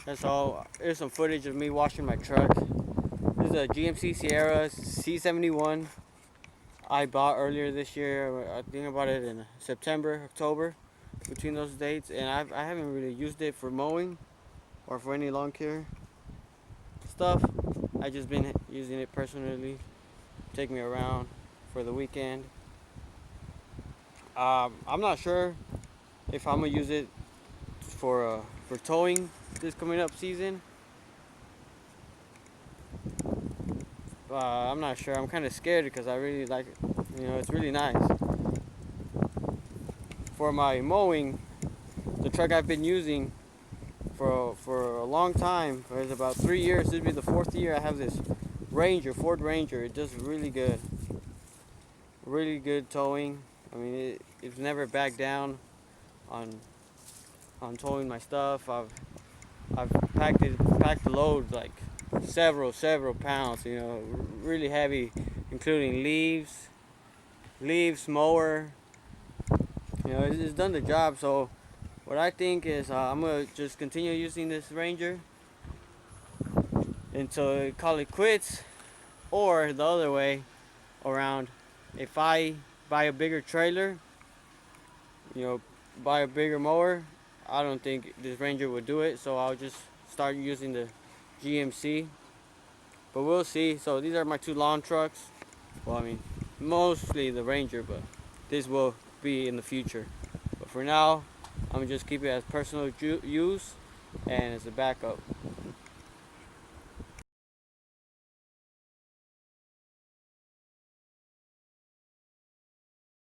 That's all. Here's some footage of me washing my truck. This is a GMC Sierra C71 I bought earlier this year. I think I bought it in September, October, between those dates, and I haven't really used it for mowing or for any lawn care stuff. I just been using it personally, take me around for the weekend. I'm not sure if I'm gonna use it for towing this coming up season. I'm not sure. I'm kind of scared because I really like it. It's really nice. For my mowing, the truck I've been using for a long time, for about 3 years. This will be the 4th year I have this Ford Ranger. It does really good towing. I mean, it's never backed down on towing my stuff. I've packed the loads like several pounds. Really heavy, including leaves, mower. It's done the job. So what I think is I'm gonna just continue using this Ranger until call it quits, or the other way around. If I buy a bigger trailer, buy a bigger mower, I don't think this Ranger would do it. So I'll just start using the GMC. But we'll see. So these are my 2 lawn trucks. Well, I mean, mostly the Ranger, but this will be in the future. But for now, I'm gonna just keep it as personal use and as a backup.